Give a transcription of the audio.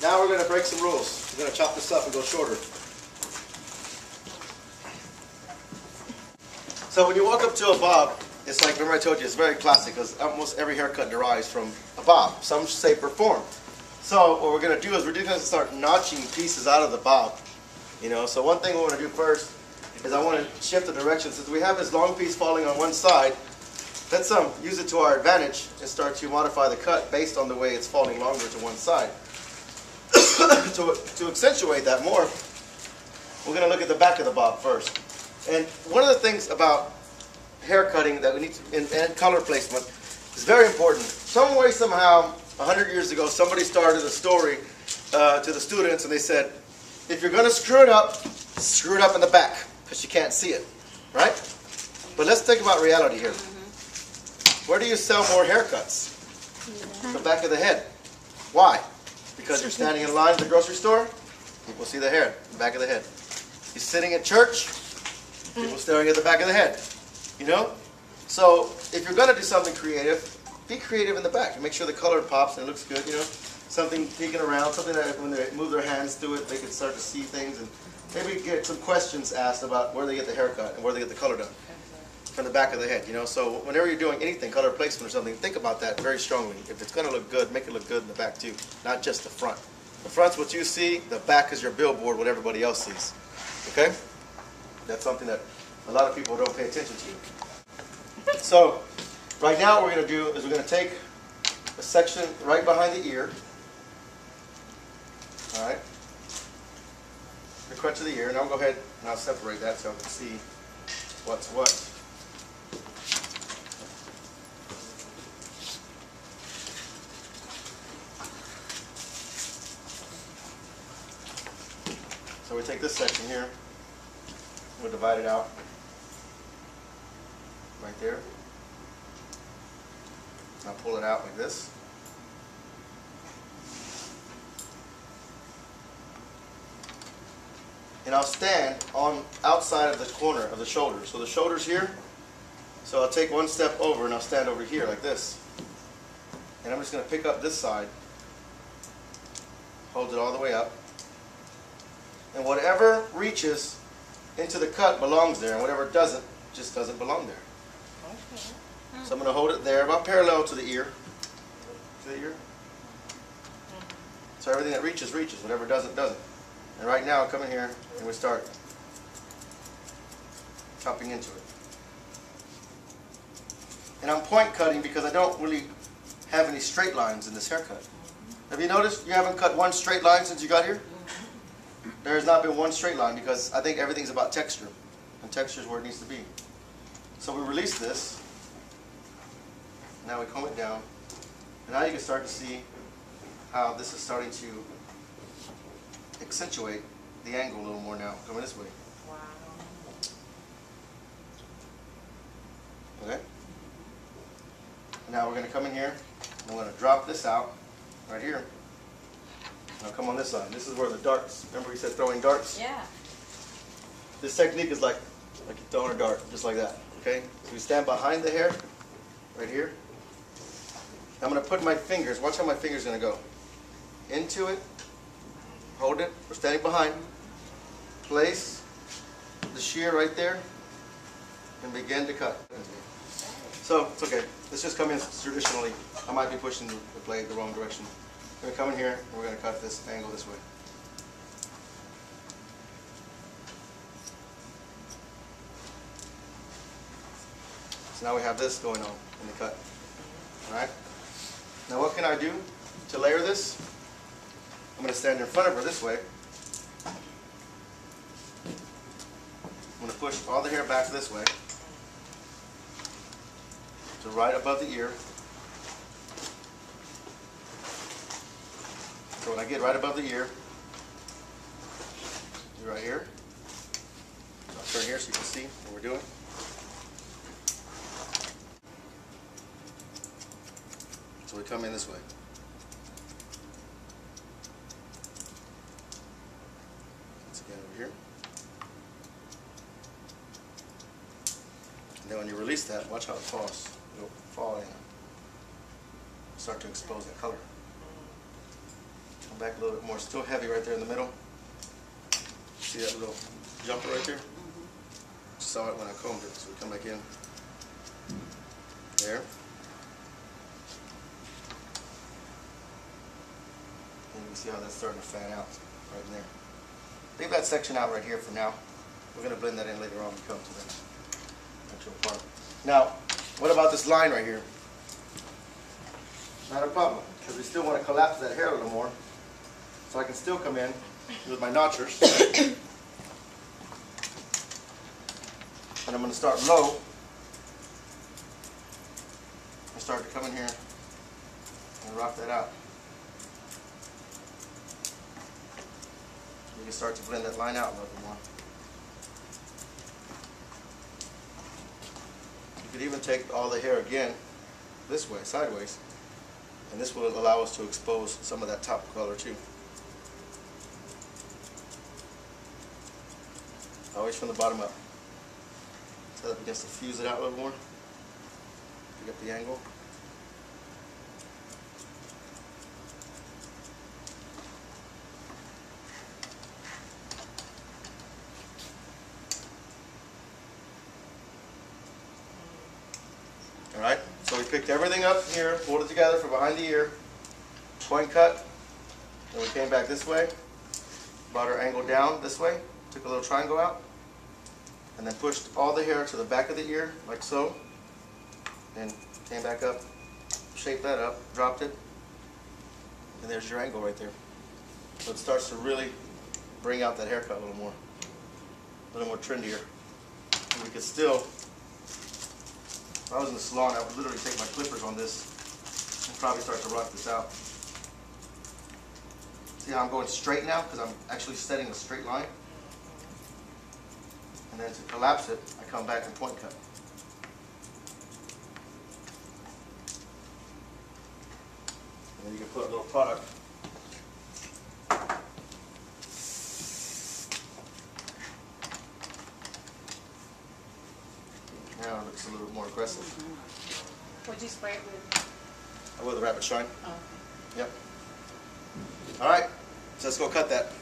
Now we're going to break some rules. We're going to chop this up and go shorter. So when you walk up to a bob, it's like, remember I told you, it's very classic because almost every haircut derives from a bob, some shape or form. So what we're going to do is we're just going to start notching pieces out of the bob. You know, so one thing we want to do first is I want to shift the direction. Since we have this long piece falling on one side, let's use it to our advantage and start to modify the cut based on the way it's falling longer to one side. To accentuate that more, we're going to look at the back of the bob first. And one of the things about hair cutting that we need to, and color placement is very important. Some way, somehow, 100 years ago, somebody started a story to the students and they said, if you're going to screw it up in the back because you can't see it, right? But let's think about reality here. Where do you sell more haircuts? The back of the head. Why? Because you're standing in line at the grocery store, people see the hair, the back of the head. You're sitting at church, people staring at the back of the head. You know? So if you're going to do something creative, be creative in the back and make sure the color pops and it looks good, you know? Something peeking around, something that when they move their hands through it, they can start to see things, and maybe get some questions asked about where they get the haircut and where they get the color done. From the back of the head, you know? So whenever you're doing anything, color placement or something, think about that very strongly. If it's going to look good, make it look good in the back too, not just the front. The front's what you see, the back is your billboard, what everybody else sees. Okay? That's something that a lot of people don't pay attention to. So, right now what we're going to do is we're going to take a section right behind the ear. Alright? The crutch of the ear, and I'll go ahead and I'll separate that so I can see what's what. So we take this section here, we'll divide it out right there. I'll pull it out like this. And I'll stand on outside of the corner of the shoulder. So the shoulder's here. So I'll take one step over and I'll stand over here like this. And I'm just going to pick up this side, hold it all the way up. And whatever reaches into the cut belongs there, and whatever doesn't, just doesn't belong there. Okay. So I'm going to hold it there, about parallel to the ear. To the ear. So everything that reaches, reaches. Whatever doesn't, doesn't. And right now, I'll come in here and we start chopping into it. And I'm point cutting because I don't really have any straight lines in this haircut. Have you noticed you haven't cut one straight line since you got here? There has not been one straight line because I think everything's about texture. And texture is where it needs to be. So we release this. Now we comb it down. And now you can start to see how this is starting to accentuate the angle a little more now. Coming this way. Wow. Okay? Now we're going to come in here. And I'm going to drop this out right here. Now come on this side. This is where the darts, remember we said throwing darts? Yeah. This technique is like you're throwing a dart, just like that. Okay? So we stand behind the hair, right here. I'm going to put my fingers, watch how my fingers are going to go. Into it, hold it, we're standing behind. Place the shear right there, and begin to cut. So, it's okay. Let's just come in traditionally. I might be pushing the blade the wrong direction. We're going to come in here, and we're going to cut this angle this way. So now we have this going on in the cut. Alright? Now what can I do to layer this? I'm going to stand in front of her this way. I'm going to push all the hair back this way. So right above the ear. So when I get right above the ear, right here. I'll turn here so you can see what we're doing. So we come in this way. Once again over here. And then when you release that, watch how it falls. It'll fall in. Start to expose the color. Come back a little bit more. Still heavy right there in the middle. See that little jumper right there? Saw it when I combed it, so we come back in. There. And you can see how that's starting to fan out right in there. Leave that section out right here for now. We're going to blend that in later on when we come to the actual part. Now, what about this line right here? Not a problem, because we still want to collapse that hair a little more. So I can still come in with my notchers. And I'm going to start low. And start to come in here and rock that out. You can start to blend that line out a little bit more. You could even take all the hair again this way, sideways, and this will allow us to expose some of that top color too. Always from the bottom up. So that begins to fuse it out a little more. Pick up the angle. Alright, so we picked everything up here, pulled it together from behind the ear, point cut, then we came back this way, brought our angle down this way, took a little triangle out, and then pushed all the hair to the back of the ear, like so, and came back up, shaped that up, dropped it, and there's your angle right there. So it starts to really bring out that haircut a little more trendier. And we could still, if I was in the salon, I would literally take my clippers on this and probably start to rock this out. See how I'm going straight now? Because I'm actually setting a straight line. And then to collapse it, I come back and point cut. And then you can put a little product. Now it looks a little more aggressive. What'd you spray it with? I will the Rapid Shine. Oh, okay. Yep. All right, so let's go cut that.